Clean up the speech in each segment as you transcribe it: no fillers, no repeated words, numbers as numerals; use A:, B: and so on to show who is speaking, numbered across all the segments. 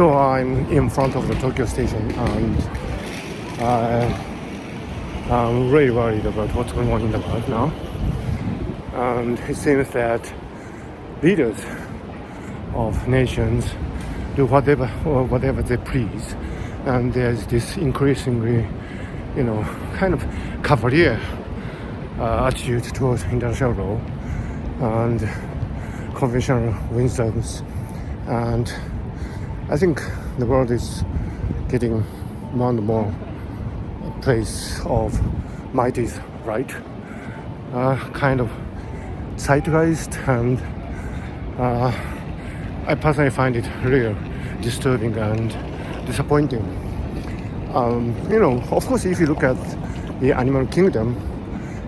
A: So I'm in front of the Tokyo station, and I'm really worried about what's going on in the world now. And it seems that leaders of nations do whatever they please, and there's this increasingly, kind of cavalier attitude towards international law and conventional wisdoms. And I think the world is getting more and more a place of might is right, kind of zeitgeist, and I personally find it really disturbing and disappointing. Of course, if you look at the animal kingdom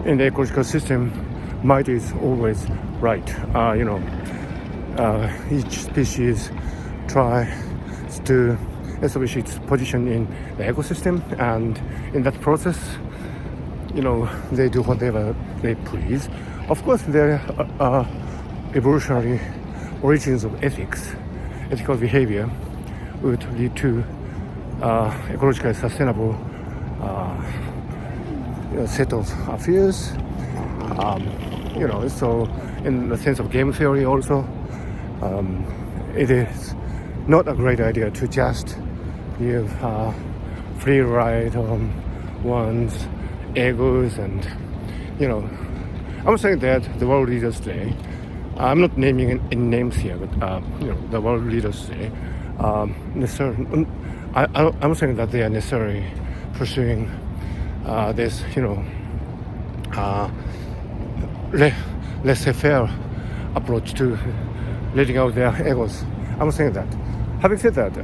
A: in the ecological system, might is always right. Each species tries to establish its position in the ecosystem, and in that process, they do whatever they please. Of course, there are evolutionary origins of ethical behavior would lead to ecologically sustainable set of affairs. So in the sense of game theory also, it is not a great idea to just give free ride on one's egos. And I'm saying that the world leaders today, I'm not naming any names here, but the world leaders today, necessarily, I'm saying that they are necessarily pursuing this, laissez-faire approach to letting out their egos. I'm saying that. Having said that,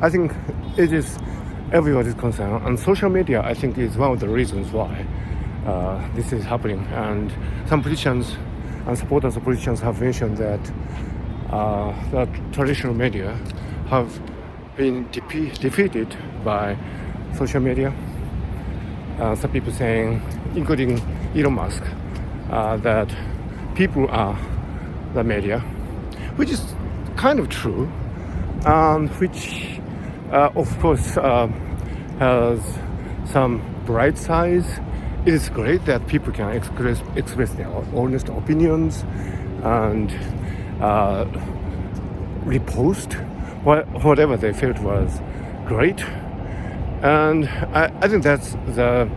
A: I think it is everybody's concern, and social media, I think, is one of the reasons why this is happening. And some politicians and supporters of politicians have mentioned that the traditional media have been defeated by social media. Some people saying, including Elon Musk, that people are the media, which is kind of true, which of course has some bright sides. It is great that people can express their honest opinions and repost whatever they felt was great. And I think that's the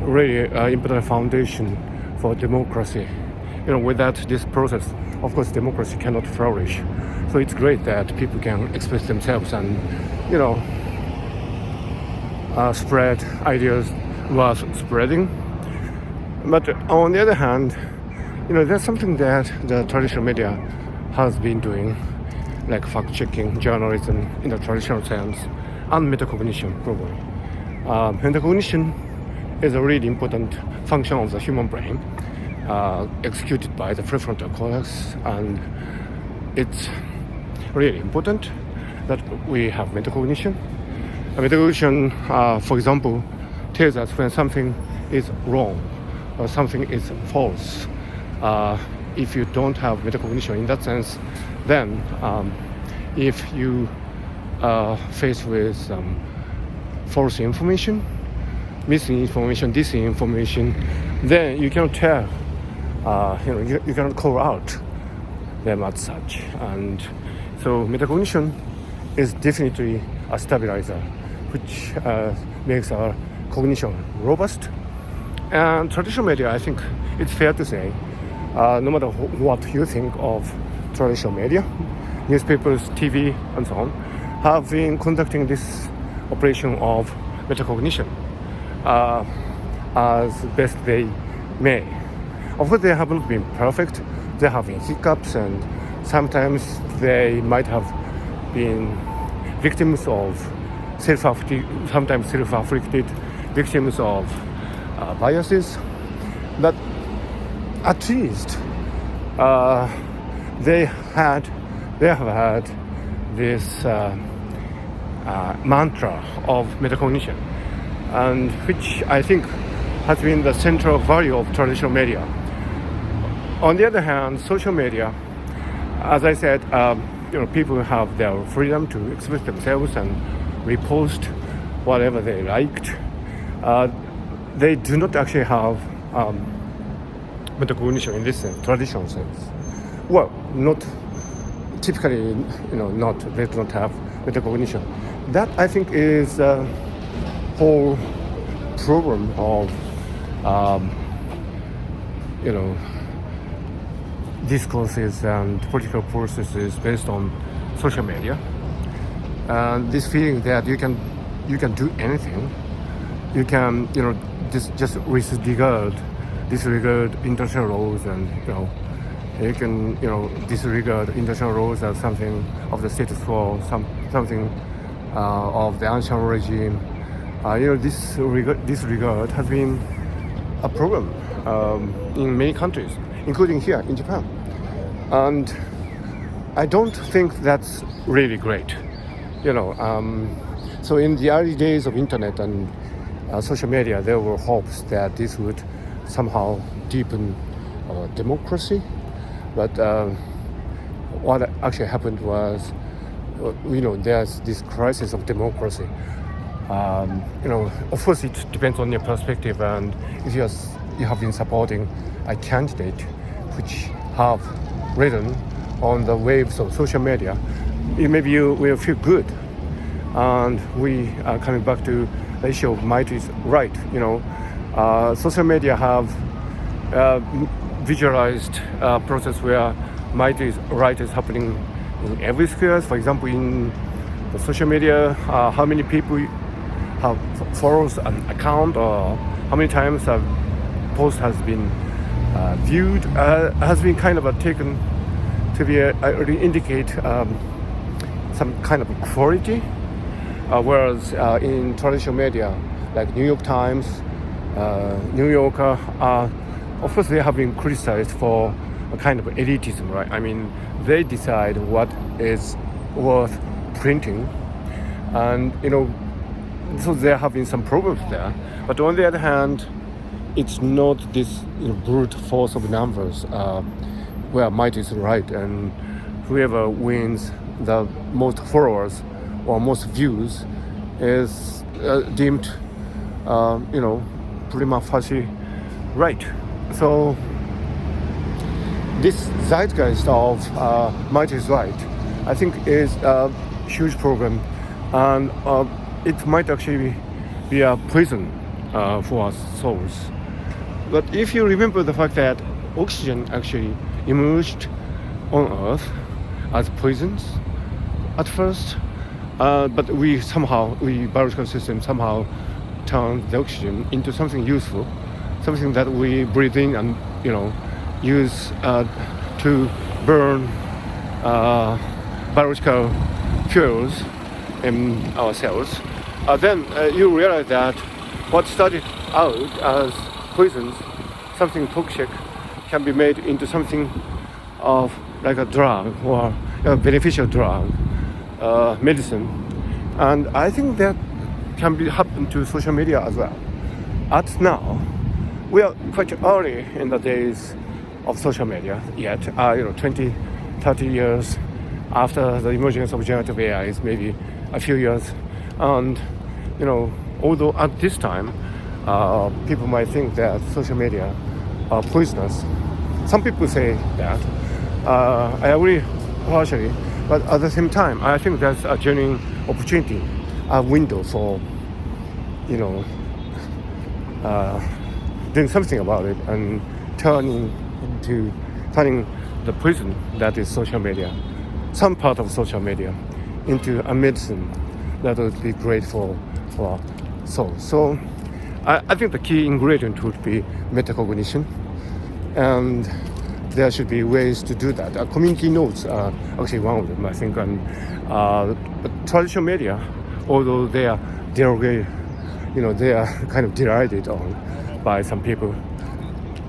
A: really important foundation for democracy. Without this process, of course, democracy cannot flourish. So it's great that people can express themselves and, spread ideas worth spreading. But on the other hand, there's something that the traditional media has been doing, like fact-checking, journalism in the traditional sense, and metacognition, probably. Metacognition is a really important function of the human brain, executed by the prefrontal cortex, and it's really important that we have metacognition. Metacognition, for example, tells us when something is wrong or something is false. If you don't have metacognition in that sense, then if you are faced with false information, misinformation, disinformation, then you cannot tell, you cannot call out them as such. And so metacognition is definitely a stabilizer, which makes our cognition robust. And traditional media, I think it's fair to say, no matter what you think of traditional media, newspapers, TV, and so on, have been conducting this operation of metacognition as best they may. Of course, they haven't been perfect. There have been hiccups, and sometimes they might have been victims of sometimes self-afflicted victims of biases. But at least they have had this mantra of metacognition, and which I think has been the central value of traditional media. On the other hand, social media, as I said, people have their freedom to express themselves and repost whatever they liked. They do not actually have metacognition in this sense, traditional sense. Well, not typically, not they do not have metacognition. That I think is a whole problem of discourses and political processes based on social media, and this feeling that you can do anything, you can just disregard international laws, and you can disregard international laws as something of the status quo, something of the ancient regime. This disregard has been a problem in many countries, including here in Japan. And I don't think that's really great. So in the early days of internet and social media, there were hopes that this would somehow deepen democracy. But what actually happened was, there's this crisis of democracy. Of course, it depends on your perspective, and if you have been supporting a candidate which have ridden on the waves of social media, maybe you will feel good. And we are coming back to the issue of might is right. Social media have visualized a process where might is right is happening in every sphere. For example, in the social media, how many people have follows an account, or how many times a post has been viewed, has been kind of taken to be indicate some kind of quality. Whereas in traditional media, like New York Times, New Yorker, of course they have been criticized for a kind of elitism, right? I mean, they decide what is worth printing, and so there have been some problems there. But on the other hand, it's not this brute force of numbers where might is right, and whoever wins the most followers or most views is deemed prima facie right. So this zeitgeist of might is right, I think, is a huge problem, and it might actually be a prison for our souls. But if you remember the fact that oxygen actually emerged on Earth as poisons at first, but biological system somehow turned the oxygen into something useful, something that we breathe in and use to burn biological fuels in our cells. Then you realize that what started out as poisons, something toxic, can be made into something of like a drug or a beneficial drug, medicine. And I think that can happen to social media as well. At now, we are quite early in the days of social media yet, 20, 30 years after the emergence of generative AI, is maybe a few years. And although at this time people might think that social media are poisonous, some people say that. I agree partially, but at the same time, I think that's a genuine opportunity, a window for doing something about it and turning the prison that is social media, some part of social media, into a medicine that would be great for our soul. So I think the key ingredient would be metacognition, and there should be ways to do that. Community notes are actually one of them, I think. And but traditional media, although they are derogated, they are kind of derided on by some people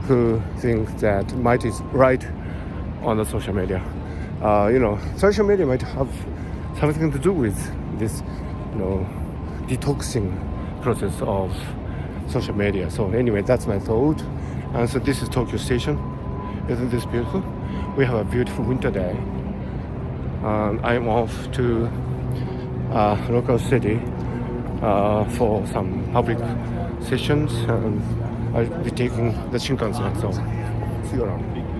A: who think that might is right on the social media. Social media might have something to do with this, detoxing process of social media. So anyway, that's my thought. And so this is Tokyo Station. Isn't this beautiful? We have a beautiful winter day. I'm off to local city for some public sessions, and I'll be taking the Shinkansen. So see you around.